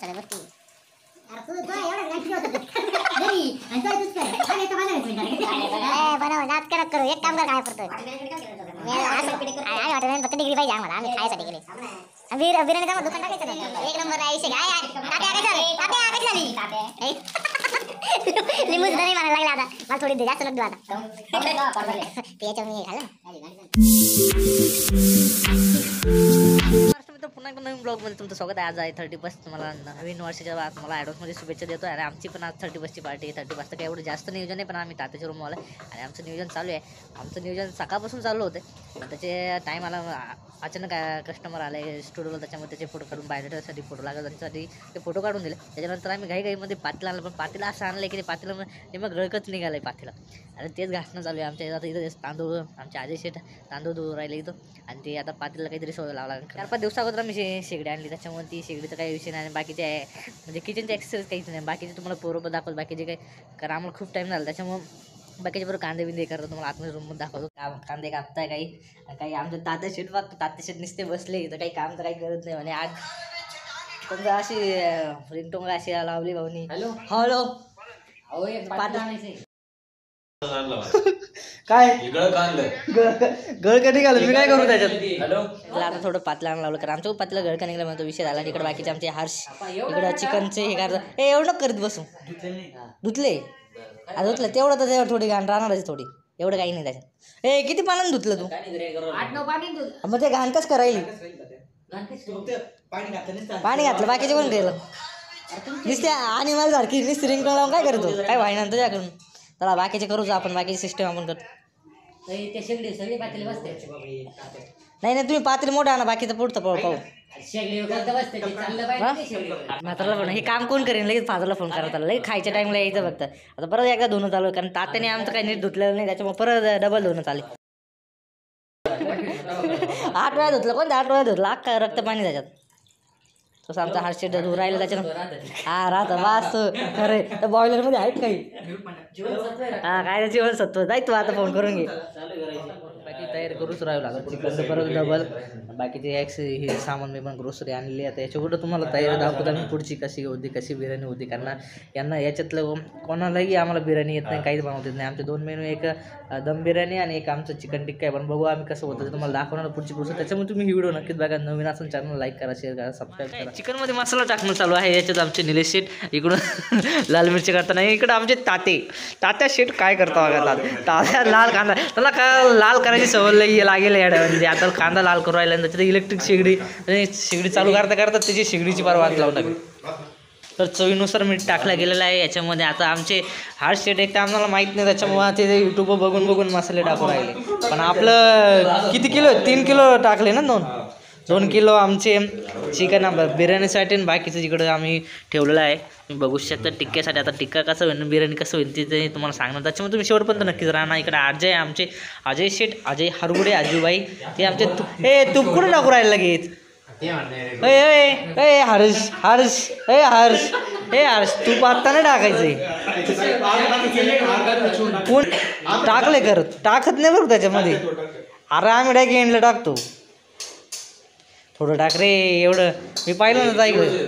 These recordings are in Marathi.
सगळ्या गोष्टी बनव नाच करत करू एक काम कर काय पडतं फक्त डिग्री पाहिजे आम्हाला आम्ही खायसाठी गेले बिर्याणी का दुकान टाकायचं ना एक नंबर आहे लिंबू सुद्धा नाही म्हणायला लागला आता मला थोडी जास्त लड्डू आता त्याच्यावर मी खाल्लं पुन्हा एकदा नवीन ब्लॉगमध्ये तुमचं स्वागत आहे. आज आहे 31 तुम्हाला नवीन वर्षाच्या बाद मला ॲडव्हान्समध्ये शुभेच्छा देतो. आणि आमची पण आज 31ची पार्टी आहे. 31 काही एवढं जास्त नियोजन आहे पण आम्ही तात्याच्या रूमला आणि आमचं नियोजन चालू आहे. आमचं नियोजन सकाळपासून चालू होतं पण त्याचे टाईम आला अचानक कस्टमर आले स्टुडिओला त्याच्यामुळे त्याचे फोटो काढून बायोडेटासाठी फोटो लागत त्यांच्यासाठी ते फोटो काढून दिले. त्याच्यानंतर आम्ही घाईमध्ये पातीला आणलं पण पातीला असं आणलं की ते पातीला मग गळकच निघालं आहे पातीला आणि तेच घासणं चालू आहे. आमच्या आता इथं तांदूळ आमचे अजय शेठ तांदूळ दूर राहिले इथं आणि ते आता पातीला काहीतरी सोय लावला. 4-5 दिवसाअगोदर आम्ही शेगडी आणली त्याच्यामुळे ती शेगडीचा काही विषय नाही. बाकीचे आहे म्हणजे किचनचे एक्सरसाइज काहीच नाही. बाकीचे तुम्हाला पोरं दाखवतो बाकीचे काही कारण आम्हाला खूप टाईम झाला त्याच्यामुळे बाकीचे बरोबर कांदे बिंदे करतो तुम्हाला आतमध्ये रूममध्ये दाखवतो. कांदे कापताय काही आमच्या तात्या शेट बघतो तात्या शेट नुसते बसले तर काही काम तर काही करत नाही म्हणे. आज समजा अशी रिंगटोंग अशी लावली भाऊनी हॅलो काय गळ कधी घालून मी काय करू त्याच्यात. आता थोडं पातला लावलं कारण आमचं पातला गळका निघला म्हणतो विषय झाला. इकडे बाकीचे आमचे हर्ष इकडं चिकनचे हे करतात. हे एवढं करीत बसू धुतले धुतलं तेवढं तर त्यावर थोडी घाण राहणारच थोडी एवढं काही नाही त्याच्यात. ए किती पाण्यानं धुतलं तू 8-9 पाणी मग ते घाण कस करायली पाणी घातलं बाकीचे पण गेलं नुसते आणि मला सारखी नुसती रिंग लावून काय करतो काय व्हायना तुझ्याकडून. चला बाकीचे करूच आपण बाकीची सिस्टम आपण करतो. नाही तुम्ही पात्री मोठा आणा बाकीचं पुढचं पाहू म्हाताला फोन हे काम कोण करेन लगेच फादरला फोन करत आला लगेच खायच्या टाईमला यायचं फक्त. आता परत एकदा धुणं चालू कारण तात्याने आमचं काही नीट धुतलेलं नाही त्याच्यामुळे परत डबल धुणं चालू. 8 वेळा धुतलं कोणत्या 8 वेळा धुतलं अख्खा रक्त पाणी त्याच्यात. तसं आमचा हार्ट धुवून राहिलं त्याच्यानं हा राहतं वास खरे तर बॉयलरमध्ये आहेत काही हा काय जीवनसत्व जाय तू आता फोन करून घे. बाकी तयारी करूच राहावं लागत चिकनचं परत डबल बाकीचे हे सामान मी पण ग्रोसरी आणली. आता याच्यापुढं तुम्हाला तयारी दाखवतो आणि पुढची कशी होती कशी बिर्याणी होती कारण यांना याच्यातलं कोणालाही आम्हाला बिर्याणी येत नाही काहीच बनवत येत नाही. आमचे 2 मेनू एक दम बिर्याणी आणि एक आमचं चिकन टिक्का आहे. पण बघू आम्ही कसं होतं ते तुम्हाला दाखवणार पुढची प्रोसेस. त्याच्यामुळे तुम्ही ही व्हिडिओ नक्कीच बघा. नवीन असून चॅनल लाईक करा शेअर करा सबस्क्राईब करा. चिकनमध्ये मसाला टाकणं चालू आहे. याच्यात आमचे निलेश शेठ इकडून लाल मिरची करताना इकडं आमचे तात्या शेठ काय करता बघा तात्या लाल कांदा त्याला का लाल करायची सवय लागेल याड म्हणजे आता कांदा लाल करू राहिला त्याच्यात इलेक्ट्रिक शेगडी चालू करता त्याची शेगडीची पार वाट लावून टाकली. तर चवीनुसार मीठ टाकलं गेलेलं आहे याच्यामध्ये. आता आमचे हार्ट शेट एक तर आम्हाला माहीत नाही त्याच्यामुळे ते यूट्यूबवर बघून मसाले टाकू राहिले. पण आपलं किती किलो 3 किलो टाकले ना 2 किलो आमचे चिकन बिर्याणीसाठी आणि बाकीचं जिकडं आम्ही ठेवलेलं आहे. तुम्ही बघू शकता टिक्क्यासाठी. आता टिक्का कसं होईल बिर्याणी कसं होईल ते तुम्हाला सांगणार त्याच्यामुळे तुम्ही शेवटपर्यंत नक्कीच राहणार. इकडे अजय आमचे अजय शेठ अजय हरगुडे आजूबाई ते आमचे तूप कुठे टाकू राहिले लगेच हर्ष तूप आत्ता नाही टाकायचंय कोण टाकले करत टाकत नाही बरं त्याच्यामध्ये. अरे आम्ही डायरेक्ट एंडला टाकतो थोडं टाक रे एवढं मी पाहिलं ना ऐकलं.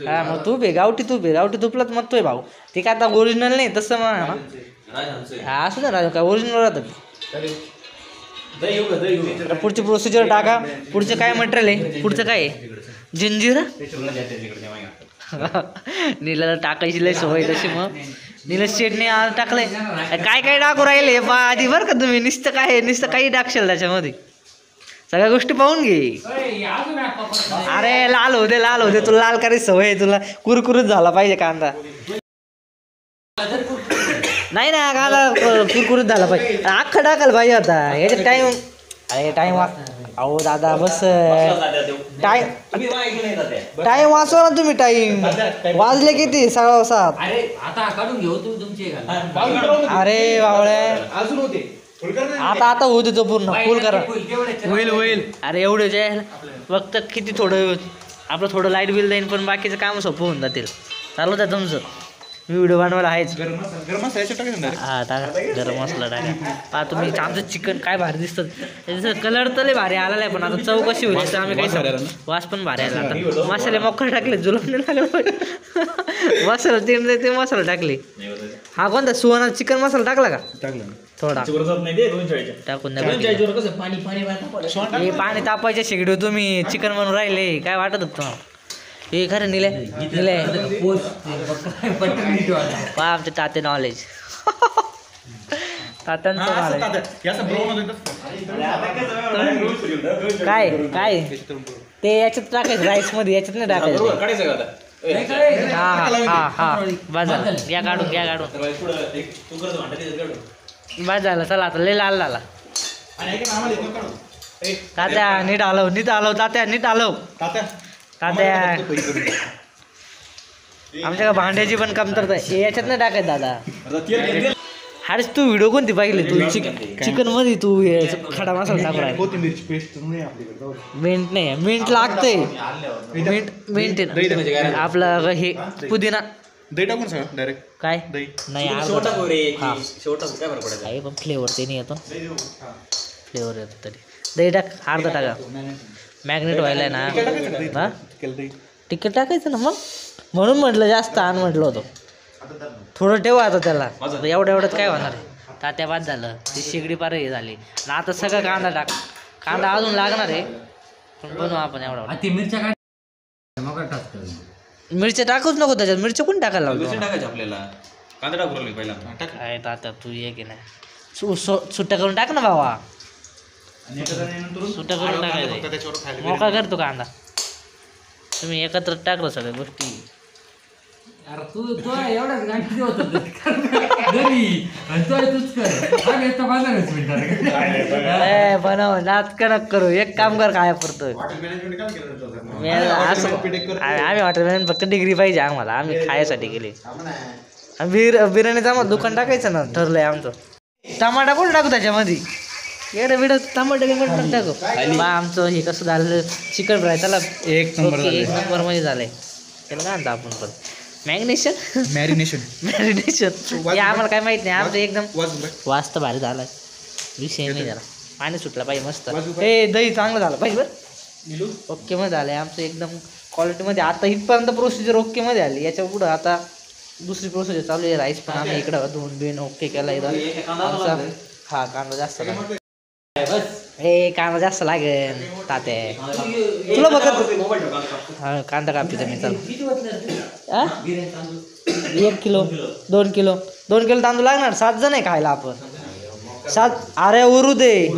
हा मग तूप आहे गावठी तुपलाच म्हणतोय भाऊ ते काय आता ओरिजिनल नाही तसं म्हणा हा असू दे राजू काय ओरिजिनल राहतं. पुढची प्रोसिजर टाका. पुढचं काय मटेरियल आहे पुढचं काय आहे जंजिरा नीला टाकायची लय सवय तशी मग निलेश शेटने आज टाकलंय. काय टाकू राहिले आधी बरं का तुम्ही नुसतं काही टाकशाल त्याच्यामध्ये सगळ्या गोष्टी पाहून घे. अरे लाल होते तुला लाल करायची सवय तुला कुरकुरीत झाला पाहिजे कांदा नाही ना कांदा कुरकुरीत झाला पाहिजे अख्खा टाकायला पाहिजे. आता याच्यात टाईम अहो दादा बस टाईम वाचवा ना तुम्ही. टाईम वाजले किती 7:15. अरे बावळ्या अजून होते आता होऊ देतो पूर्ण फुल करा होईल. अरे एवढं जे फक्त किती थोडं आपलं थोडं लाईट बिल जाईल पण बाकीचं काम सोपं होऊन जातील. चालू द्या तुमचं मी व्हिडिओ बनवायला आहेच. गरम मसाला टाका. हा टाका गरम मसाला टाका. पहा तुम्ही आमचं चिकन काय भारी दिसतं. त्याचं कलर तर लय भारी आलेला आहे, पण आता चव कशी होईल याचं आम्ही काही सांगू. वास पण भारी आला. आता मसाले मोकळे टाकले, जुलम नाही लागले. मसाला ते मसाला टाकले. हा कोणता सुहाना चिकन मसाला टाकला का? टाकलं थोडा टाकून द्या. हे पाणी तापायच्या शेगडी तुम्ही चिकन बनवून राहिले, काय वाटत होतं तुम्हाला? हे खरं निले पहा आमचे ताते नॉलेज. तात्यांचं नॉलेज काय काय ते याच्यात टाकायचं, राईस मध्ये याच्यात नाही टाकायचं. हा हा हा बस झालं. या काढून घ्या काढून. बस झालं. चला आता लय लाल झाला. तात्या नीट आलव तात्या नीट आलव तात्या. आमच्या भांड्याची पण कमतरता आहे. याच्यात नाही टाकायचं दादा. अरे तू व्हिडिओ कोणती पाहिली तू? चिकन मध्ये तू खडा मसाला टाकू राहिला. मिंट नाही, मिंट लागतंय. मिंट आपलं हे पुदिना दही टाकून सांग डायरेक्ट. काय दही नाही आहे, पण फ्लेवर ते नाही येतो. फ्लेवर येतो तरी. दही टाक अर्धा टाका. मॅग्नेट व्हायला ना. हा तिकीट टाकायचं ना मग. म्हणून म्हटलं जास्त आण म्हटलं होतं. थोडं ठेवा आता त्याला. एवढ्यात काय होणार आहे? तात्या बाद झालं. ती शेगडी पार हे झाली ना. आता सगळं कांदा टाक. कांदा अजून लागणार आहे, पण बनवू आपण एवढा. मिरच्या टाकूच नको त्याच्यात. मिरच्या कोण टाकायला लावतो आपल्याला? कांदा टाकू पहिला. काय तात्या तू ये की नाही. सुट्ट्या करून टाक ना भावा. सुट्ट्या करून टाकायचं. मोका करतो कांदा. तुम्ही एकत्र टाकलं सगळ्या गोष्टी. बनव नाटक करू. एक काम कर काय पडतं. आम्ही हॉटेल मॅनेजमेंट फक्त डिग्री पाहिजे आम्हाला. आम्ही खायसाठी गेले. बिर्याणीचं आम्हाला दुकान टाकायचं ना ठरलंय आमचं. टमाटा कोण टाकू त्याच्यामध्ये? एवढं बिडं टमाटर बिमाट टाकू. बा आमचं हे कसं झालं चिकन फ्राय. त्याला एक नंबर मध्ये झालंय. त्याला काय म्हणतो आपण पण मॅरिनेशन हे आम्हाला काय माहित नाही. आमचं एकदम वास तर भारी झालाय. विषय नाही झाला. पाणी सुटलं पाहिजे मस्त. हे दही चांगलं झालं पाहिजे बरं. ओके मध्ये झालंय आमचं एकदम क्वालिटीमध्ये. आता इथपर्यंत प्रोसिजर ओके मध्ये आली. याच्या पुढं आता दुसरी प्रोसिजर चालू आहे. राईस पण आम्ही इकडं धुवून बिन ओके केला इथं आमचा. हा कांदा जास्त हे कांदा जास्त लागेल तात्या. तुला बघत हा कांदा कापते मी. चला 1 किलो 2 किलो तांदूळ लागणार. 7 जण आहे खायला आपण. 7. अरे उरू दे.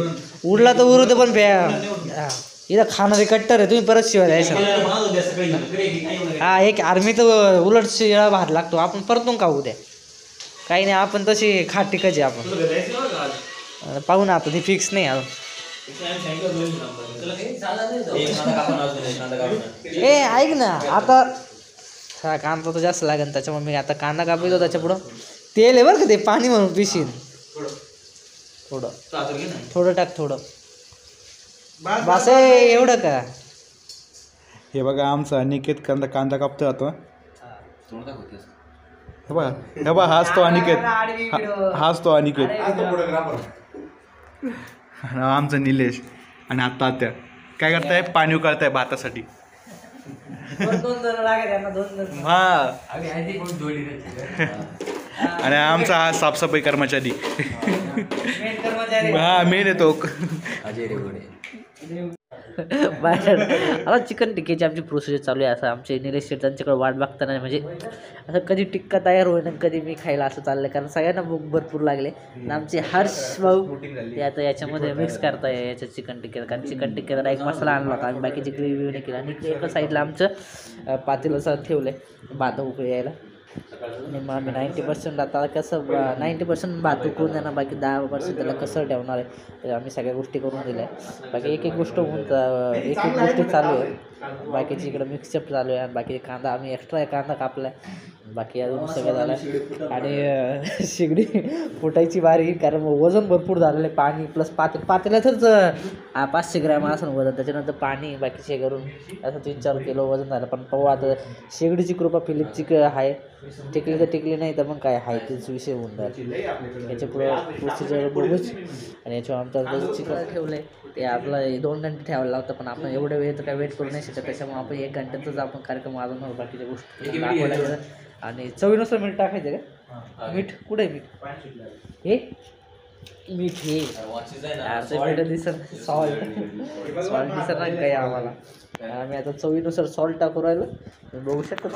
उडला तर उरू दे, पण इथं खाणारे कट्टर आहे. तुम्ही परत शिवाय द्यायचं. हा एक आर्मी तर उलट शिळा भात लागतो. आपण परतून खाऊ द्या. काही नाही आपण तशी खाटिकच आहे आपण. पाहू ना आता. ती फिक्स नाही अजून. ए ऐक ना आता. हा कांदा तर जास्त लागेल त्याच्यामुळे मी आता कांदा कापितो. त्याच्या पुढं तेल आहे बरं का. ते पाणी म्हणून पिशीन. थोडं टाक. थोडं बस एवढं का. हे बघा आमचा अनिकेत कांदा कापतो आता. हे बघा हाच तो अनिकेत. आमचा निलेश. आणि आता त्या काय करताय? पाणी उकळताय भातासाठी. हा आणि आमचा हा साफसफाई कर्मचारी. हा मेन येतो. आता चिकन टिक्क्याची आमची प्रोसिजर चालू आहे. असं आमचे निलेश शेठ त्यांच्याकडे वाट बघताना म्हणजे असं कधी टिक्का तयार होईल आणि कधी मी खायला असं चाललं आहे. कारण सगळ्यांना भूक भरपूर लागले. आणि आमचे हर्ष भाऊ ते आता याच्यामध्ये मिक्स करताय याच्या चिकन टिक्क्यात. कारण चिकन टिक्क्याला एक मसाला आणला होता आम्ही. बाकीची ग्रेव्ही नाही केली. आणि एका साईडला आमचं पातेलं असं ठेवलं आहे भात उकळी यायला. आणि मग आम्ही 90% आता कसं 90% भात उकळून देणार. बाकी 10% त्याला कसं ठेवणार आहे. तर आम्ही सगळ्या गोष्टी करून दिल्या. बाकी एक गोष्ट होऊन एक गोष्टी चालू आहे. बाकीची इकडं मिक्सअप चालू आहे. आणि बाकी कांदा आम्ही एक्स्ट्रा कांदा कापला आहे. बाकी अजून सगळं झालं आणि शेगडी फुटायची बारी, कारण वजन भरपूर झालेलं आहे. पाणी प्लस पातेल्यातच 500 ग्रॅम असं वजन, त्याच्यानंतर पाणी बाकीचे करून असं 3-4 किलो वजन झालं. पण पाहू आता, शेगडीची कृपा फिलिपची आहे, टिकली तर टिकली, नाही तर मग काय आहे तेच विषय होऊन जाईल. याच्या पुढं प्रोसिजर बघूच. आणि याच्यावर आमचं चिकन ठेवलं आहे ते आपलं 2 घंटे ठेवायला लागतं, पण आपण एवढं वेळ तर काय वेट करू नाही शकत, त्याच्यामुळे आपण 1 घंट्यातच आपण कार्यक्रम वाजवणार बाकीच्या गोष्टी दाखवायला. आणि चवीनुसार मीठ टाकायचं का? मीठ कुठे आहे? मीठ हे मीठ हे मीठ दिसत सॉल्ट दिसत नाही काही आम्हाला. आम्ही आता चवीनुसार सॉल्ट टाकू राहिलो, बघू शकतो.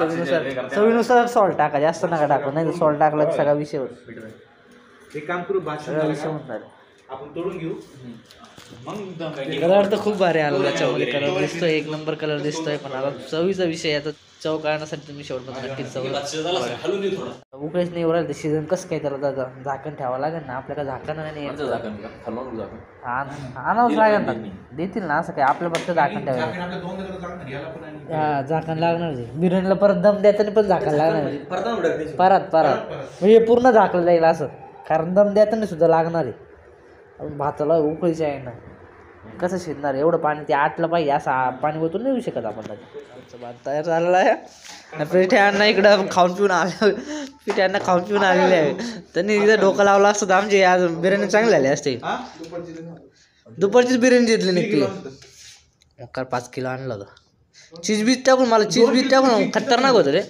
चवीनुसार सॉल्ट टाका, जास्त नका टाकू, नाही तर सॉल्ट टाकला की सगळा विषय होतो. एक काम करू, सगळा विषय होऊन जाईल. आपण तोडून घेऊ. कलर तर खूप भारी आला त्याच्यामध्ये, कलर दिसतोय, 1 नंबर कलर दिसतोय. पण आता चवीचा विषय, आता चव काढण्यासाठी तुम्ही शेवटपर्यंत नक्कीच चव उकळीच नाही उरायला. ते सीझन कसं काय, त्याला झाकण ठेवावं लागेल ना आपल्याला. झाकण नाही आणावंच लागेल ना, देतील ना असं काय, आपल्या फक्त झाकण ठेवायचं. हा झाकण लागणार. बिर्याणीला परत दम द्यायचं पण झाकण लागणार, परत म्हणजे पूर्ण झाकलं जाईल असं, कारण दम द्यायचं सुद्धा लागणार आहे. भाताला उकळीचं आहे ना, कसं शिजणार एवढं पाणी, ते आटलं पाहिजे, असं पाणी ओतून नाही येऊ शकत आपण. भात तयार झालेला आहे. पिठ्यांना इकडं खाऊन पिऊन आलेले आहे. त्यांनी इकडं डोकं लावलं असतं तर आमची आज बिर्याणी चांगली झाली असते. दुपारचीच बिर्याणी घेतली निघते. 5 किलो आणलं होतं. चीज बीज टाकून खतरनाक होतं रे.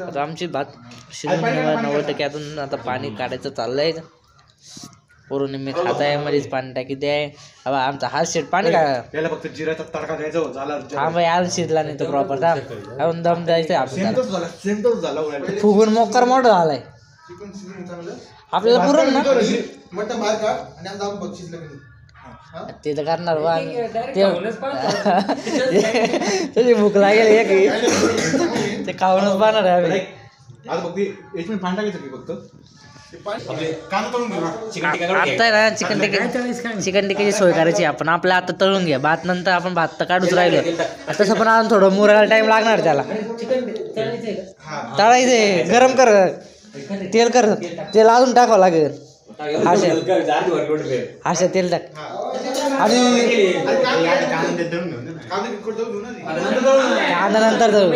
आता आमची भात शिजून 90% अजून आता पाणी काढायचं चाललंय. वरून मी खाता आहे मध्येच पाणी टाकी द्याय. अब आमचा हात शेट पाणी काय त्याला फक्त जिऱ्याचा तडका द्यायचा झाला. हा भाई आज शिजला नाही तो प्रॉपर अजून दम द्यायचं आपण. फुगून मोकर मोठं झालाय आपल्याला पुरण ना, ते तर करणार बा. तुझी भूक लागेल एक ते खाऊनच पाहणार आहे आम्ही. आता ना चिकन टिक्क्याची सोय करायची आपण. आपल्या आता तळून घ्या भात, नंतर आपण भात तर काढूच राहिलो. तसं पण अजून थोडं मुरायला टाइम लागणार त्याला. तळायचंय, गरम कर, तेल अजून टाकावं लागेल. अशा तेल टाक आणि कांदा नंतर तळू.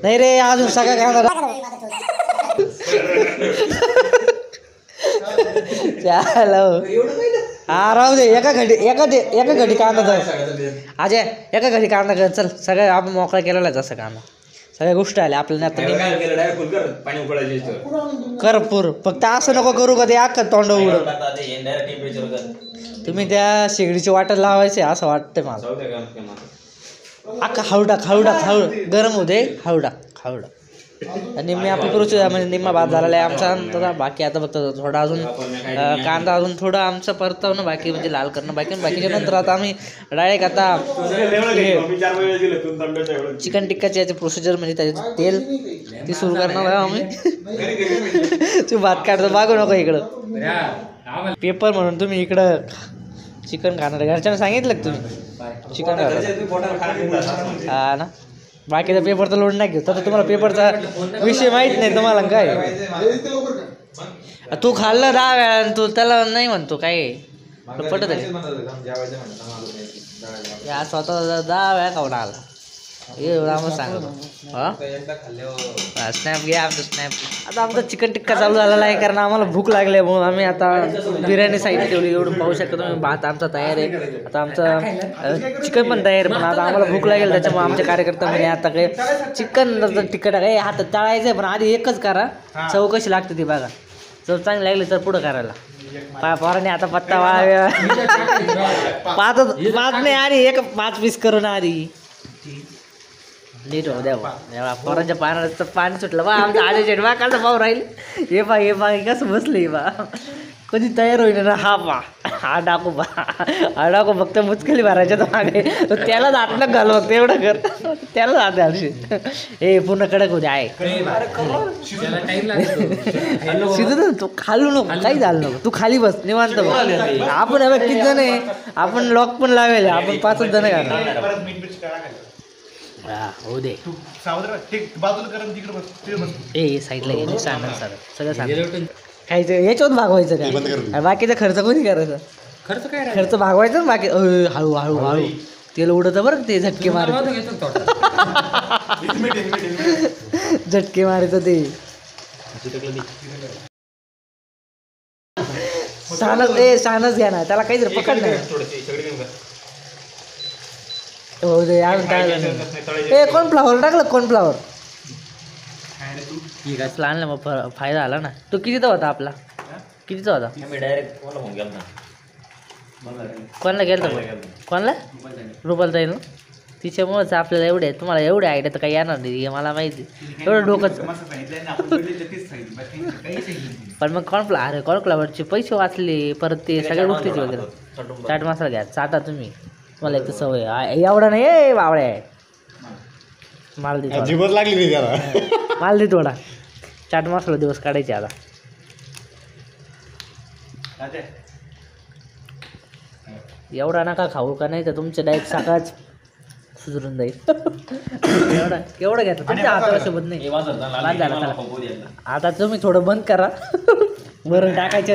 नाही रे अजून सगळं कांदा हा राहू दे. एका घडी कांदा तर अजय एका घडी कांदा कर. चल सगळं आपण मोकळा केलेला आहे तसं कांदा, सगळ्या गोष्टी आल्या आपल्याला. कर पूर, फक्त असं नको करू का ते अख्खं तोंड उघड. तुम्ही त्या शेगडीची वाटत लावायचे असं वाटतंय मला. अख्खा हळू गरम होऊ दे. हळू निम्मी आपली प्रोसेस म्हणजे निम्मा भात झालेला आहे आमचा. बाकी आता फक्त थोडा अजून कांदा अजून थोडं आमचं परतवणं बाकी, म्हणजे लाल करणं बाकी. बाकीच्या नंतर आता आम्ही डायरेक्ट आता चिकन टिक्काची याची प्रोसिजर म्हणजे त्याचे तेल ती सुरू करणार आहे आम्ही. तू भात काढतो मागू नको इकडं पेपर म्हणून. तुम्ही इकडं चिकन खाणार घरच्यांना सांगितलं का तुम्ही चिकन खाणार? हा ना. बाकीचा पेपरचा लोड नाही घेऊ. तर तुम्हाला पेपरचा विषय माहीत नाही तुम्हाला काय. तू खाल्लं 10 वेळा तू त्याला नाही म्हणतो काय पटत आहे. या स्वतः 10 वेळा खाऊन आला हे सांगतो. स्नॅप घ्या आमचं स्नॅप. आता आमचा चिकन टिक्का चालू झालेला आहे कारण आम्हाला भूक लागली आहे म्हणून आम्ही आता बिर्याणी साईड ठेवली. एवढं पाहू शकतो तुम्ही. भात आमचा तयार आहे. आता आमचं चिकन पण तयार आहे, पण आता आम्हाला भूक लागेल त्याच्यामुळे आमच्या कार्यकर्ता म्हणजे आता काही चिकन टिक्का टाकाय हातात तळायचं आहे. पण आधी एकच करा, चव कशी लागते ती बघा. चव चांगली लागली तर पुढं करायला. पोराने आता पत्ता पाच नाही आणि 5 पीस करून आधी नीट हो द्या. पोरांच्या पाण्याचं पाणी सुटलं बा. आमचं आधी जेट बा काढलं भाऊ राहील. हे बा कसं बसले बा. कधी तयार होईल ना. हा डाकू फक्त मुचकली भरायच्या तर मागे त्याला दाटलं घाल फक्त एवढं कर. त्याला जाते आमची. हे पूर्ण कडक होते आहे शिजत. तू खालू नको, काही झालं नको. तू खाली बस निवांत. आपण किती जण आहे, आपण लॉक पण लावेल. आपण 5च जण घालणार. हो दे सावत्र ते बाजूला करून तिकडे बस तिकडे बस. ए साईडला घे सांग सगळं सांग खायचं याच्यावर भागवायचं काय बाकीचा खर्च कोणी करायचा खर्च काय खर्च भागवायचा ना बाकी हळू हळू हळू तेल उडत बरं ते झटके मारायचं झटके मारायचं ते सानच घ्या ना त्याला काहीतरी पकड नाही हो दे अजून काय ए कॉर्नफ्लॉवर टाकलं कॉर्नफ्लॉवर ठीक आहे आणलं मग फायदा आला ना तो कितीचा होता आपला कितीचा होता कोणाला गेलं कोणाला रुपाल जाईल ना तिच्यामुळेच आपल्याला एवढे तुम्हाला एवढे आयडिया तर काही येणार नाही मला माहिती एवढं डोकंच पण मग कॉर्नफ्लॉवरचे पैसे वाचले परत ते सगळ्या गोष्टीचे वगैरे चाट मसाला घ्या चाटा तुम्ही तुम्हाला एक तर सवय एवढा नाही ए बावड्या आहे माल दे लागली माल दे थोडा चाट मसाला दिवस काढायचे आता एवढा नका खाऊ का नाही तर तुमच्या डायरेक्ट सकाळच सुधरून जाईल एवढं घ्यायचं तुमच्या हातासोबत नाही बाद झाला चला आता तुम्ही थोडं बंद करा वरून टाकायचं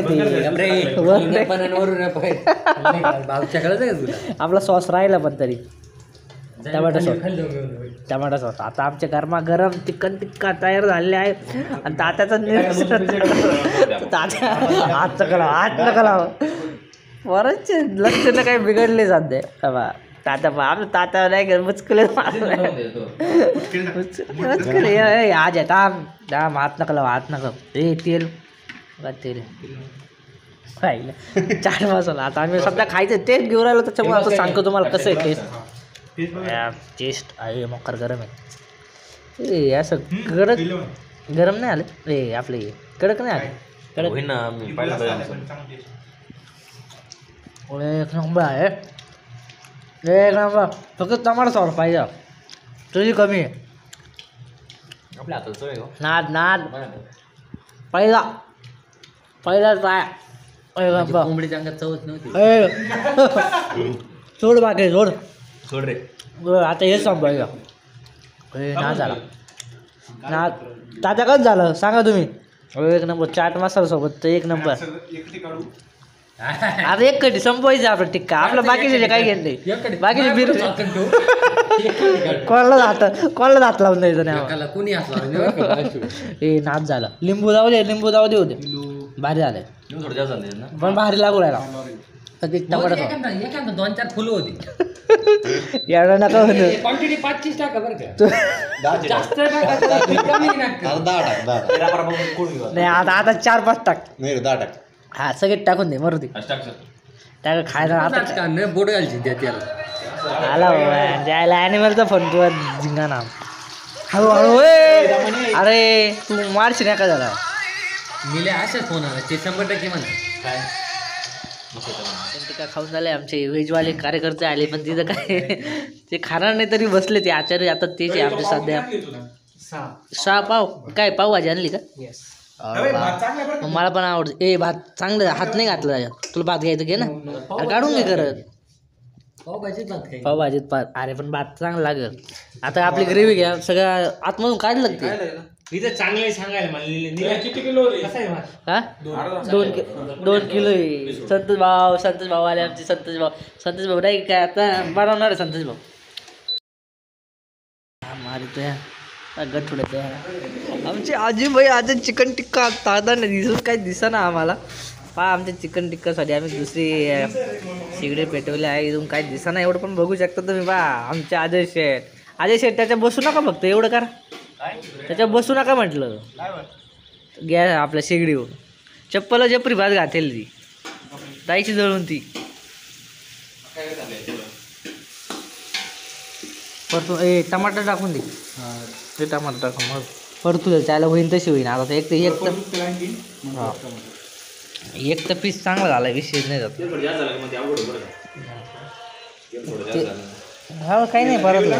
आपला सॉस राहिला पण तरी टमाटा सॉस आता आमच्या गरमागरम चिकन टिक्का तयार झालेले आहे आणि तात्याचा तात्या हात नका वरच लक्षणं काही बिघडले सध्या तात्या आमचं तात्या नाही मुचकले आज आहे दाम हात नका हात नका ए तेल तेल खायला चाट मसाला आता आम्ही सध्या खायचं तेच घेऊन राहिलो त्याच्यामुळे आता सांगतो तुम्हाला कसं आहे टेस्ट आहे मकर गरम आहे ए असं गरम नाही आलं ए आपले कडक नाही आले कडक एक नंबर आहे एक नंबर फक्त टमाटा सॉस पाहिजे तुझी कमी आहे आपल्या हातात नाद पहिला ट्राय कोंबडीच्या अंगात चवच नव्हती सोड बाकी सोड रे आता हेच सांभाळूया ना झाला ना तात्या कसं झालं सांगा तुम्ही एक नंबर चाट मसाला सोबत एक नंबर आता एक कधी संपवायचं आपलं टिक्का आपलं बाकीचे काय घेत नाही बाकीचे बिर कोणाला हात लावून द्यायचं नाही कोणी ए नाच झालं लिंबू जाऊ दे होते भारी झाले पण भारी लागू राहिला टमाटा 2-4 फुलं होती एवढं नका क्वांटिटी 5 टाका बरं का जास्त नाही आता 4-5 टाक नाही 10 टाक हा सगळे टाकून दे मरू दे त्या खायला आता बोट घालची त्याला आला जायला ॲनिमलचा फोन किंवा झिंगा नाम हळूहळू अरे तू मारशी नका झाला मिले अशाच फोन आला ते 100% म्हणा काय खाऊन झाले आमचे व्हेजवाले कार्यकर्ते आले पण तिथं काय ते खाणार नाही तरी बसले ते आचार्य आता तेच आहे आमचे सध्या 6 पाव काय पावभाजी आणली का मला पण आवडतं ए भात चांगलं हात नाही घातला त्याच्यात तुला भात घ्यायचं घे ना काढून घे करत पावभाजीत भात अरे पण भात चांगला लागेल आता आपली ग्रेव्ही घ्या सगळं आतमधून काढलं लागते इथं चांगले सांगायला किती किलो हा 2 किलो आहे संतोष भाऊ आले आमचे संतोष भाऊ नाही काय आता बनवणार आहे संतोष भाऊ मारितो गठुडत आमची आजीबाई आज चिकन टिक्का ताळताना दिसून काही दिसेना आम्हाला आमच्या चिकन टिक्कासाठी आम्ही दुसरी शिगडे पेटवले आहे इथून काही दिसेना एवढं पण बघू शकता तुम्ही आमचे अजय शेठ त्याच्या बसू नका फक्त एवढं करा त्याच्या बसू नका म्हटलं घ्या आपल्या शेगडीवर चप्पल जपरी भात घातेल ती जायची जळून ती परतू टमाटर टाकून दे ते टमाटर टाकून मग परतू दे त्याला होईन तशी होईन आता एक तर पीस चांगला झाला विषय नाही जात हा काही नाही परत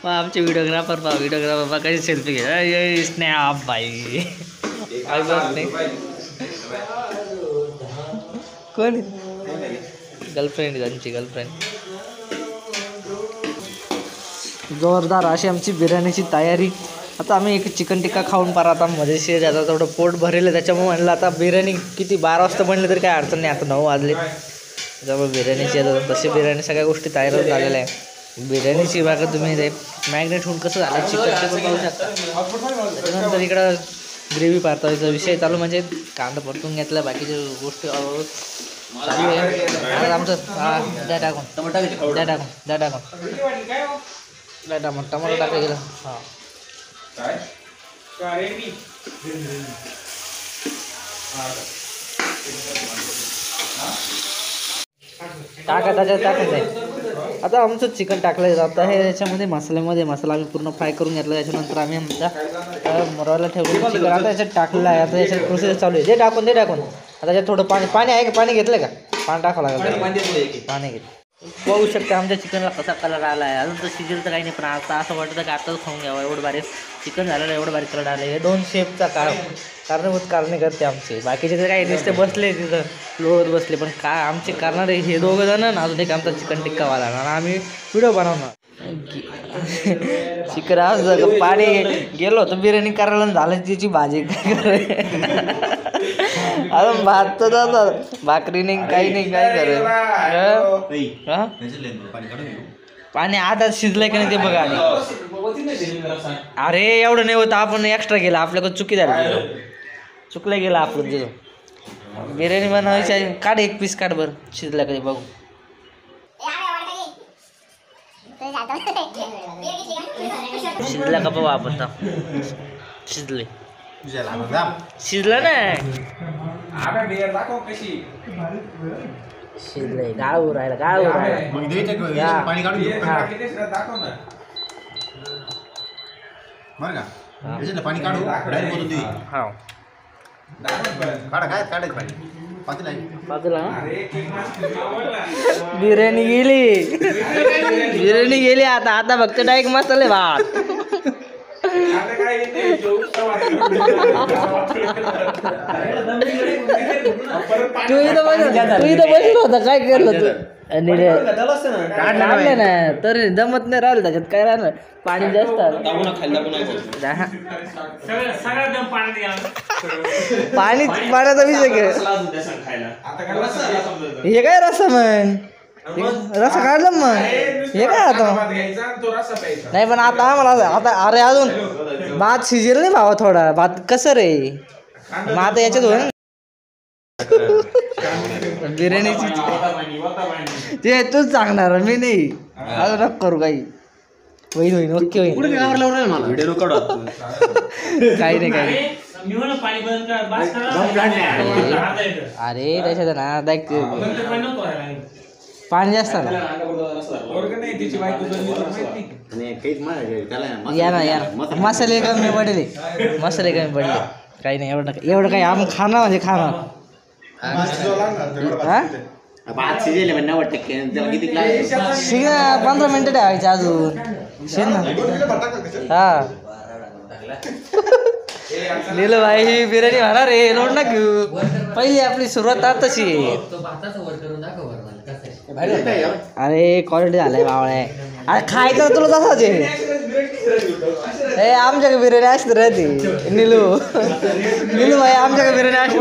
आमचे व्हिडिओग्राफर कशी सेल्फी घे स्नॅप बाई कोण गर्लफ्रेंड त्यांची गर्लफ्रेंड जोरदार अशी आमची बिर्याणीची तयारी. आता आम्ही एक चिकन टिक्का खाऊन पार आता मजेशीर आता थोडं पोट भरेल त्याच्यामुळे म्हणलं आता बिर्याणी किती 12 वाजता बनली तरी काय अडचण नाही. आता 9 वाजले त्याच्यामुळे बिर्याणीची आता तशी बिर्याणी सगळ्या गोष्टी तयार झालेल्या आहे. बिर्याणीची बघा तुम्ही ते मॅग्नेट होऊन कसं झालं चिकन पण पाहू शकता. त्याच्यानंतर इकडं ग्रेव्ही पारताचा विषय चालू म्हणजे कांदा परतून घेतला बाकीच्या गोष्टी चालू आहे. आता आमचं द्या टाकून टमाटर टाकलं गेलं. हां त्याच्यात टाकायचं आहे. आता आमचं चिकन टाकलं जातं आहे याच्यामध्ये मसाला आम्ही पूर्ण फ्राय करून घेतला. त्याच्यानंतर आम्ही आमच्या मरवायला ठेवलं चिकन आता याच्यात टाकलेलं आहे. आता याच्यात प्रोसेस चालू आहे. टाकून आता त्याच्यात थोडं पाणी आहे का? पाणी घेतलं का? पाणी टाकावं लागेल. पाणी घेतलं. बघू शकता आमच्या चिकनला कसा कलर आला आहे. अजून तर शिजेल तर काही नाही पण आता असं वाटतं की आताच खाऊन घ्यावं. एवढं भारी चिकन झालेलं एवढं भारी कलर आलं. हे 2 शेफचा कारणीभूत कारणे करते आमचे. बाकीचे तर काही नुसते बसले तिथं लोळत बसले पण काय आमचे करणारे हे 2 जण ना. अजून एक आमचा चिकन टिक्कावाला आणि आम्ही व्हिडिओ बनवणार. चिकन आज पाणी गेलो होतं बिर्याणी करायला झालं त्याची भाजी अजून भात तर जातात भाकरी नाही काही नाही काय करेल. पाणी आता शिजलंय का नाही ते बघा. अरे एवढं नाही होतं आपण एक्स्ट्रा गेला आपल्याकडे चुकी झाली. चुकलं गेलं आपलं तिथं बिर्याणी बनवायची आहे. काढ एक पीस काढ बरं शिजलं कधी बघू. शिजला का बघू आपण शिजले शिजलं नाही शिजलंय गाळ राहिला पाणी काढू हा बाजूला बिर्याणी गेली आता फक्त डायरेक्ट मसाले भात. तू इथं बसलो होता काय केलं तू काढलं ना तर जमत नाही राहिलं त्याच्यात काय राहिलं पाणी जास्त पाण्याचा विषय हे काय रस्सा मग रस्सा काढलं मग हे काय आता नाही पण आता आम्हाला आता अरे अजून भात शिजेल नाही भावा थोडा भात कसं रे मग आता याच्यात होईल बिर्याणीची ते तूच सांगणार मी नाही अजून नको करू काही होईल ओके होईल काही नाही अरे त्याच्यात ना पाणी जास्त या ना मसाले कमी पडले काही नाही एवढं काही आपण खाणार म्हणजे खाणार. शिगा 15 मिनिटं ठेवायचे अजून शेण ना हा लिहिलं भाई ही बिर्याणी होणार रे लोड ना घेऊ पहिली आपली सुरुवात आताची अरे क्वालिटी झालाय बावळ्या अरे खायचं तुला तसाच आहे आमच्याकडे बिर्याणी असते राहते नीलू भाई आमच्याकडे बिर्याणी असते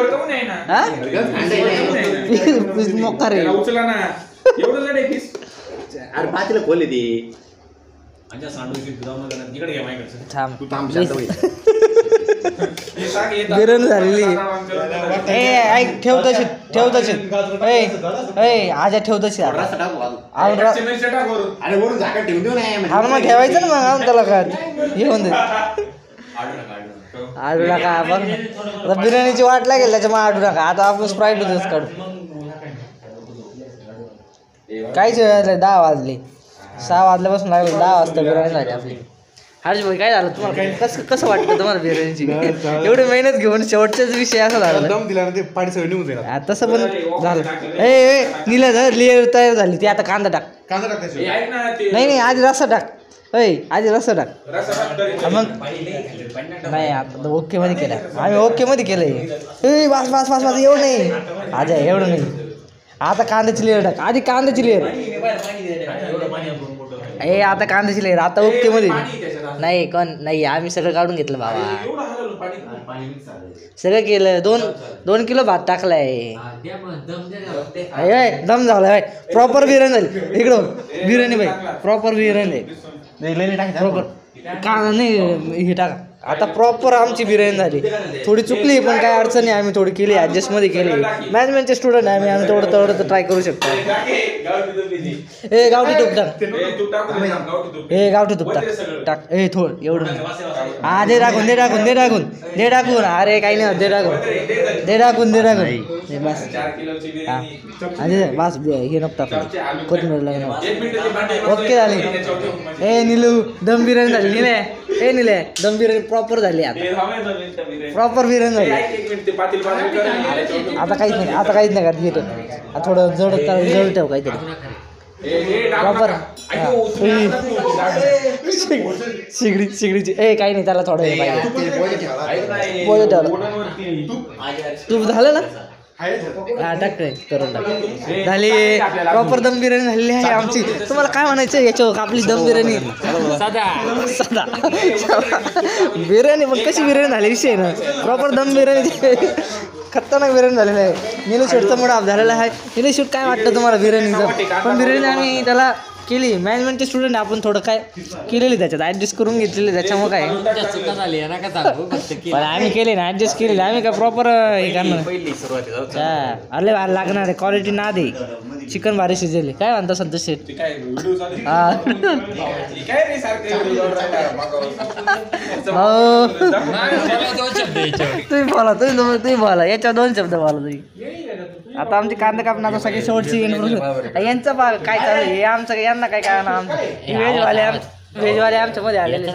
मोका रे खोले ती बिर्याणी झालेली ऐक ठेव तशी आजा ठेव तशी मग ठेवायचं ना मग त्याला काय घेऊन दे आडू नका बघ आता बिर्याणीची वाट लागेल त्याच्यामुळे आडू नका आता आपण स्प्राईट होतच काढू काहीच वेळ 10 वाजले 6 वाजल्यापासून लागले 10 वाजता बिर्याणी झाली आपली. हर्ष भाई काय झालं तुम्हाला कसं वाटतं तुम्हाला बिर्याणीची एवढी मेहनत घेऊन शेवटचाच विषय असा झाला तसं पण झालं ए नीला लेअर तयार झाली ती आता कांदा टाक नाही आधी रस्सा टाक आधी रस्सा टाक मग नाही आता ओके मध्ये केलं आम्ही ओके मध्ये केलंय वास एवढं नाही आज एवढं नाही आता कांद्याची लेअर टाक आधी कांद्याची लेअर ए आता कांद्याची लेअर आता ओके मध्ये नाही कोण नाही आम्ही सगळं काढून घेतलं बाबा सगळं केलं 2 किलो भात टाकलाय दम झालाय प्रॉपर बिर्याणी झाली इकडं बिर्याणी बाई प्रॉपर बिर्याणी प्रॉपर नाही हे टाका आता प्रॉपर आमची बिर्याणी झाली थोडी चुकली पण काय अडचण नाही आम्ही थोडी केली ॲडजस्टमध्ये केली मॅनेजमेंटचे स्टुडंट आहे आम्ही तेवढं ट्राय करू शकतो ए गावठी तूप टाक ए गावठी तूप टाक ए थोडं एवढं हा दे टाकून अरे काही नाही दे टाकून बस बस हे नको टाकू कोथिंबीर ओके झाली ए निलू दम बिर्याणी झाली निले दम बिर्याणी प्रॉपर झाली आता प्रॉपर बिर्याणी झाली आता काहीच नाही का घेतो थोडं जड ठेव काहीतरी प्रॉपर शिगडीची ए काही नाही त्याला थोडं हे पाहिजे बोल ठेवलं तूप झालं ना हा टाक करून टाक झाली प्रॉपर दम बिर्याणी झालेली आहे आमची तुम्हाला काय म्हणायचं याच्यावर आपली दम बिर्याणी साधा बिर्याणी पण कशी बिर्याणी झाली विषय ना प्रॉपर दम बिर्याणी खतरनाक बिर्याणी झालेलं आहे निलू शूटचा मुळे आप झालेला आहे निलू शूट काय वाटतं तुम्हाला बिर्याणीचं पण बिर्याणी आम्ही त्याला केली मॅनेजमेंटचे स्टुडंट आपण थोडं काय केलेली त्याच्यात ॲडजस्ट करून घेतलेली त्याच्यामुळे काय पण आम्ही केले ना ॲडजस्ट केलेली आम्ही काय प्रॉपर हे करणार अरे लागणार आहे क्वालिटी ना दे चिकन भारी शिजेल काय म्हणता संतोष शेठ तुम्ही बोला याच्यावर 2 शब्द बोला तुम्ही आता आमची कांदा कापणार सगळी शेवटची यांचं काय चालू आहे आमचं यांना काय काय ना व्हेजवाले आमच्यामध्ये आलेले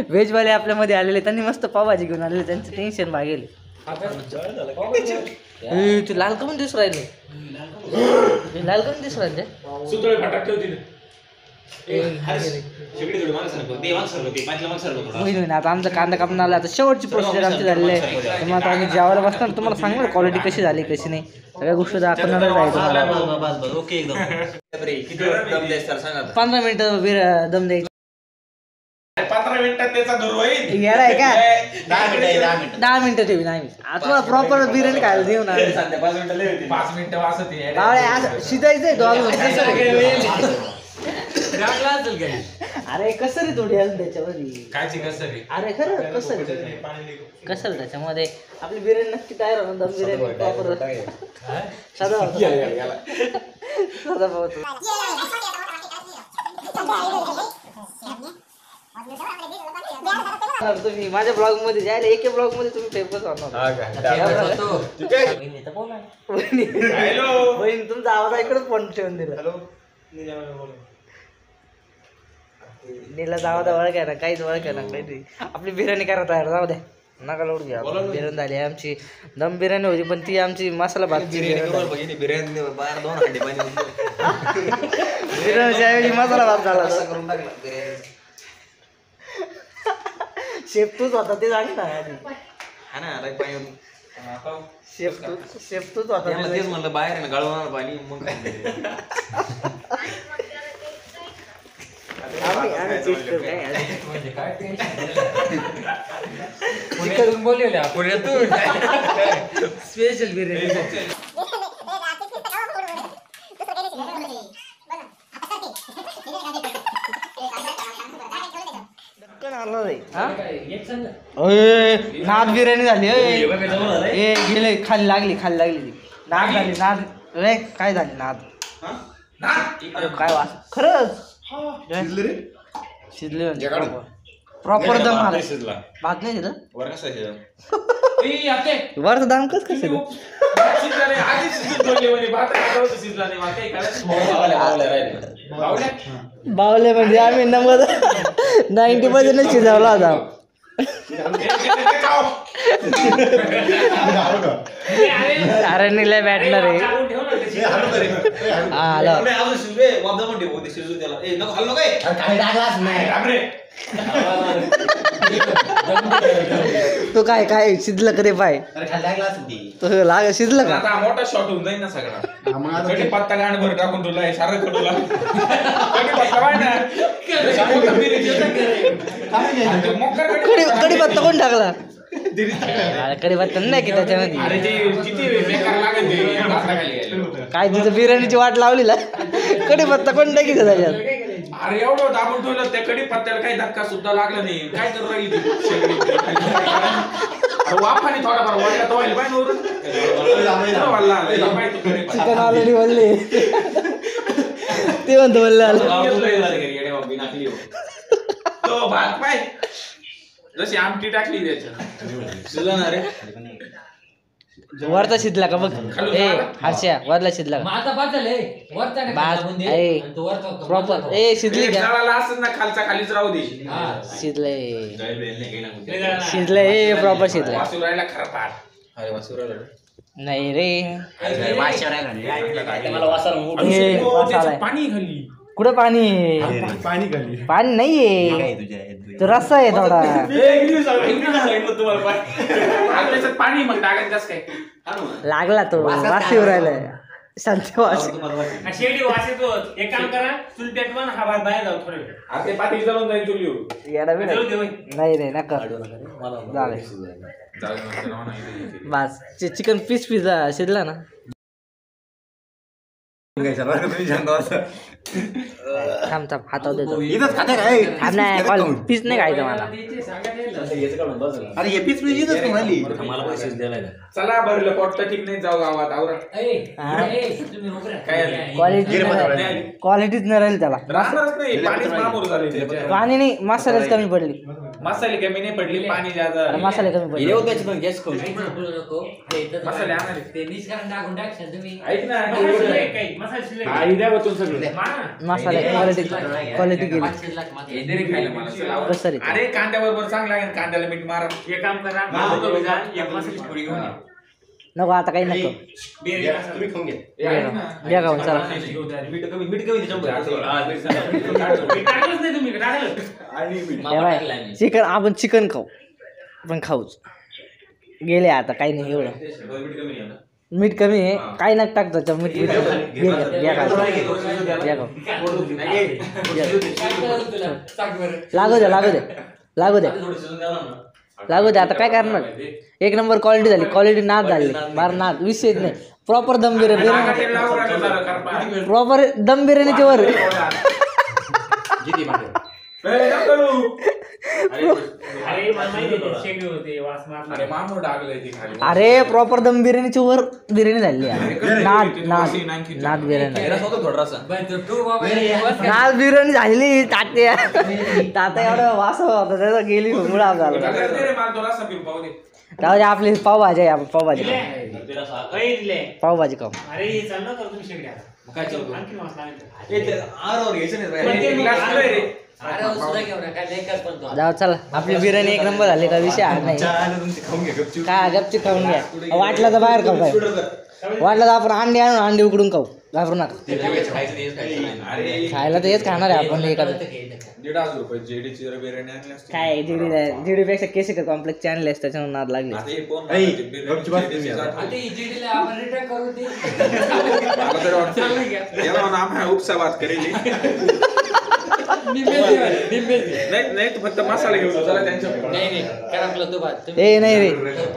व्हेजवाले आपल्यामध्ये आलेले त्यांनी मस्त पावभाजी घेऊन आलेले त्यांचं टेन्शन भागेल तू लाल कमून दिसू राहिले लाल कमून दिसू राहिले आता आमचा कांदा कापून आला आता शेवटची प्रोसिजर आमची झालेली आहे मग आता आम्ही जेवायला बसणार तुम्हाला सांगणार क्वालिटी कशी झाली कशी नाही सगळ्या गोष्टी दाखवणारच आहे तुम्हाला 15 मिनिटं दम द्यायची 15 मिनिटात त्याचा दूर होईल येणार आहे का 10 मिनिटं ठेवी नाही तुम्हाला प्रॉपर बिर्याणी खायला देऊ ना 5 मिनिटं वाचते शिजायचंय अरे कसं रे थोडी अजून त्याच्यामध्ये कायची कसं रे अरे खरं कसं त्याच्यामध्ये आपली बिर्याणी नक्की तयार होणार दम बिर्याणी प्रॉपर साधा तुम्ही माझ्या ब्लॉग मध्ये जायला एक ब्लॉग मध्ये तुम्ही फेमस होणार बहीण तुमचा आवाज इकडे फोन ठेवून दिला नीला जावा द्या ओळख ना काहीच ओळख ना काही आपली बिर्याणी करा तयार जाऊ द्या नका लोड घ्या बिर्याणी झाली आमची दम बिर्याणी होती पण ती आमची मसाला भात बिर्याणी मसाला भात झाला शेफ तूच होता ते जाणी ना शेफ तूच होता तेच म्हणलं बाहेर गळवणार पाणी मग स्पेशल बिर्याणी नाद बिर्याणी झाली ए गेले खाली लागली नाद झाली नाद रे काय झाली नाद काय वास खरंच शिजले प्रॉपर दम आला भात नाही दिलं वरचं दाम कस कसं बावले म्हणजे आम्ही 90% शिजवला होता अरे निलय बॅटलर आहे हा आलो तू काय काय शिजलं का रे पाय तो लाग शिजलं का आता मोठा शॉट होऊन जाईल ना सगळा कडी पत्ता गाण भर टाकून तुला हे सारं कडूला कडी पत्ता वाय ना कडी पत्ता कोण टाकला कडी पत्ता नाही की त्याच्यामध्ये अरे ते किती बेकार लागत ते भाताखाली घ्यायला. काय तिथं बिर्याणीची वाट लावली ना कडी पत्ता कोण टाकीचं त्याच्यात अरे एवढं दाबून ठेवलं त्या कडी पत्त्याला काही धक्का सुद्धा लागला नाही काय करू राहिली ती शेगडी? अरे वाफाने थोडाफार वळला तो व्हायला पाहिजे वरून वळला पाहिजे तू कडी चिकन ऑलरेडी बोलले ते म्हणतो बोलले तो भात पाय जशी आमटी टाकली त्याच्यात वरचा शिजला का बघ ए हर्षा वरला शिजला का प्रॉपर ए शिजली का जळाला असच ना खालचा खालीच राहू दे शिजलंय शिजलंय ए प्रॉपर शिजलंय वासू राहिला खरा पाठ अरे वासू राहिला नाही रे मला पाणी खाली कुठं पाणी पाणी खाली पाणी नाहीये तो रस्सा आहे थोडा त्याच्यात पाणी मग टाकायचं कसं काय लागला तो वासीवर राहिलाय शांत वासी शेगडी वास येतो एक काम करा चूल पेटवा हा भात बाहेर जाऊ थोडे वेळ आता ते पाठी जळून जाईल चुलीवर येडा बिडा. जळू दे होय. नाही रे नका बस चिकन पीस पिझ्झा शिजला ना थांब थांब हातावर देतो थांब नाही कॉल पीस नाही खायचं मला अरे हे पीस मी इथंच म्हणाली चला भरलं पोट तर ठीक नाही जाऊ गावात आवरा क्वालिटीच नाही राहील त्याला राहणारच नाही पाणीच मामूर झाले पाणी नाही मसालेच कमी पडली मसाले कमी नाही पडली पाणी जादा मसाले कमी पडले मसाले आणा रे. ऐक ना मसाला द्या बचून सगळं मसाले क्वालिटी गेली खायला मला चला, आवरा. कसं रे ते? अरे कांद्याबरोबर चांगला लागेल कांद्याला मीठ मारा एक काम करा मागवतो जा, एक मसाल्याची पुडी घेऊन या. नको आता काही नको बिर्याणी मसाला. तुम्ही खाऊन घ्या हे ऐक ना. द्या खाऊन चला मीठ टाकलंच नाही तुम्ही टाकलं हे बाय, चिकन आपण चिकन खाऊ पण खाऊच गेले आता काही नाही एवढं मीठ कमी आहे काही नका टाक त्याच्या मीठ लागू द्या लागू द्या लागू द्या लागू द्या आता काय करणार एक नंबर क्वालिटी झाली क्वालिटी नाद झाली बार नाद विषय नाही प्रॉपर दम बिर्याणी प्रॉपर दम बिर्याणीच्या वर अरे मला माहिती आहे, शेगडी होते वास मारला. अरे मामूर डागलंय ती खाली अरे प्रॉपर दम बिर्याणीच्या वर बिर्याणी झाली नाद नाद नाद बिर्याणी नाद बिर्याणी झालेली तात्या तात्या एवढा वास होता त्याचा गेली मुळा झाला जाऊ दे आपली पावभाजी आहे आपण पावभाजी खाऊ अय, दिले. पावभाजी खाऊ अरे चाल ना करू तुम्ही शेगडी आता. आणखी वास लागेल. जाऊ चला आपली बिर्याणी एक नंबर झाली का विषय हा नाही काय गपची खाऊन घ्या वाटलं तर बाहेर खाऊ काय वाटलं तर आपण अंडे आणून अंडे उकडून खाऊ घाबरू नका खायला तर हेच खाणार आहे आपण एखादं 1,500 रुपये जेडीची जर बिर्याणी आणली असती. काय जीडी पेक्षा केसी कॉम्प्लेक्स चॅनल आहे त्याच्यावर नाद लागली आता हे कोण ऐ, बनवते? बिर्याणी गपचूप JD ची तुम्ही आठवण. मला तरी वाटतं, याला म्हणा आम्हाला उपसा बात करेल नाही तू फक्त मसाला घेऊन जा, चला त्यांच्या ए नाही रे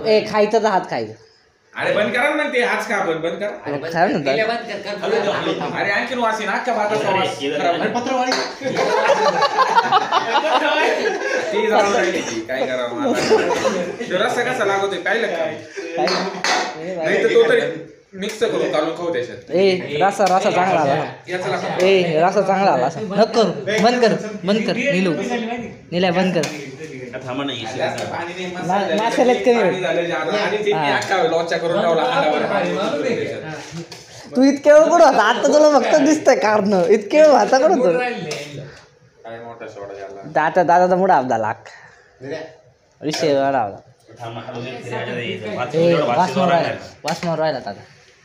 ए खायचं तर हात खायचं अरे बंद करा ना ते हाच का आपण बंद करा काय म्हणतात अरे आणखीन वासी ना अख्ख्या भाताचा वास खराब नाही. पत्रवाळी ती जाऊन राहिली ती, काय करावं मला तो रस्सा कसा लागतोय काय लागतं नाही तर तो तरी मिक्स करून काढून खाऊ त्याच्यात ए रसा चांगला आला ना. याचा लागला. ए रसा चांगला आला असं नको करू बंद कर निलू निलाय बंद कर जास्त पाणी नाही, मसाला झालेला, मसाल्यात कमी पाणी झालं जादा. आणि ते हा. अख्खा लोचा करून ठेवला हातावर पाणी ओतून त्याच्यात. तू इतके वेळ कुठं होता आता तुला फक्त दिसतंय कारण इतके वेळ होता कुठं होतो काय मोठा सोडा झाला दादाचा मुडा झाला विषय वाढावला वास मारून राहिला दादा.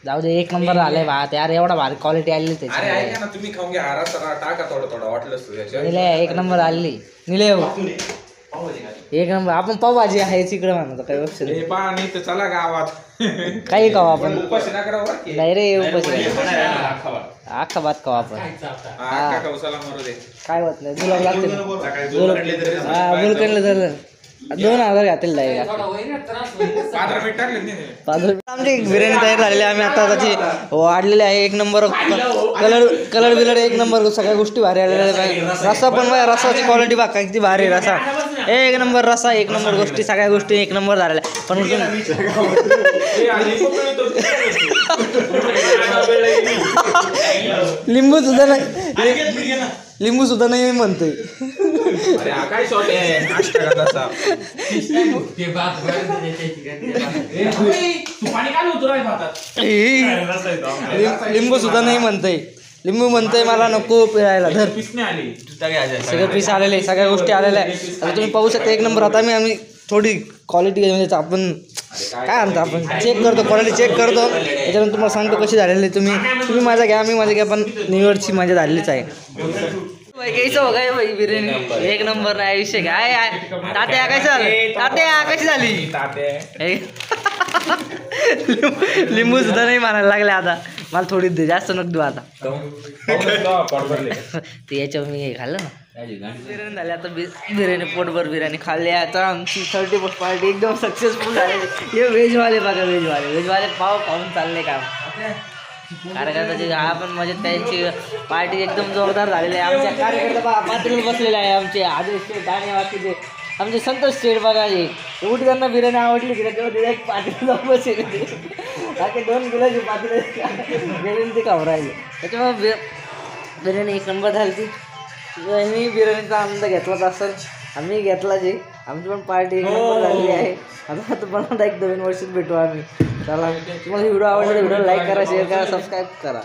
जाऊ दे, एक नंबर आलाय भात यार, एवढा भारी क्वालिटी आलेली अरे त्याची. ऐका ना, तुम्ही खाऊन घ्या, रस्सा टाका थोडं थोडं वाटलंच त्याच्यात. निले एक नंबर आलेली. निले एक नंबर. आपण पावभाजी आहे इकडे म्हणतो काही ऑप्शन हे पहा नाही तर चला गावात. काही खाऊ आपण. उपाशी ना करा बरं की. नाही रे उपाशी अख्खा भात खाऊ आपण. हा, का उसाला मरू दे. काय होत नाही, जुलाब लागते. सकाळी हा बुलकणलं धरलं. 2000 घातील डायरेक्ट. 15 मिनिट टाकले नाही. आमची बिर्याणी तयार झालेली आहे. आम्ही आता त्याची वाढलेली आहे. एक नंबर कलर बिलर एक नंबर, सगळ्या गोष्टी भारी आलेल्या आहे. रस्सा पण रस्साची क्वालिटी बघा किती भारी आहे. रस्सा एक नंबर, रस्सा एक नंबर, गोष्टी सगळ्या गोष्टी एक नंबर झालेल्या. पण लिंबू सुद्धा नाही, लिंबू सुद्धा नाही म्हणतोय. अरे हा काय शॉट आहे नाश्ता करताचा. तू पाणी काय होतो रे भातात. लिंबू सुद्धा नाही म्हणतोय. लिंबू म्हणतोय मला नको पिळायला. धर पिसने आली. सगळे पीस आलेले, सगळ्या गोष्टी आलेल्या आहे. आता तुम्ही पाहू शकता एक नंबर. आता आम्ही थोडी क्वालिटी म्हणजे आपण काय म्हणतो, आपण चेक करतो, क्वालिटी चेक करतो, त्याच्यानंतर तुम्हाला सांगतो कशी झालेली. तुम्ही माझा घ्या, मी माझा घ्या, पण न्यू इयरची माझ्या झालेलीच आहे. कैसं हो काय भाई बिर्याणी एक नंबर नाही विषय काय. तात्या कसं झालं, तात्या कशी झाली. लिंबू सुद्धा नाही म्हणायला लागले. आता मला थोडी दे, जास्त नको देऊ आता. ते याच्यावर मी हे खाल्लं ना बिर्याणी झाली. आता बिर्याणी पोटभर बिर्याणी खाल्ली. आता आमची 31st पार्टी एकदम सक्सेसफुल झाली. हे व्हेजवाले बघा, व्हेजवाले पाव खाऊन चालले काम. कार्यकर्त्याची हा पण म्हणजे त्यांची पार्टी एकदम जोरदार झालेली आहे. आमच्या कार्यकर्ता बघा पातळीवर बसलेले आहे. आमचे आदेश शेठ, दाणे बाकीचे आमचे संतोष शेठ बघा. एवढी त्यांना बिर्याणी आवडली की तेव्हा तिला एक पातळी जाऊन बसेल. बाकी 2 किलोची पातळी बिर्याणी ते खाऊ राहिले. त्याच्यामुळे बिर्याणी एक नंबर झाली ती. मी बिर्याणीचा आनंद घेतलाच असेल, आम्ही घेतला जे. आमची पण पार्टी एक नंबर झालेली आहे. आता पण एक 2 वर्षात भेटू आम्ही. चला, तुम्हाला व्हिडिओ आवडला तर व्हिडिओ लाईक करा, शेअर करा, सबस्क्राईब करा.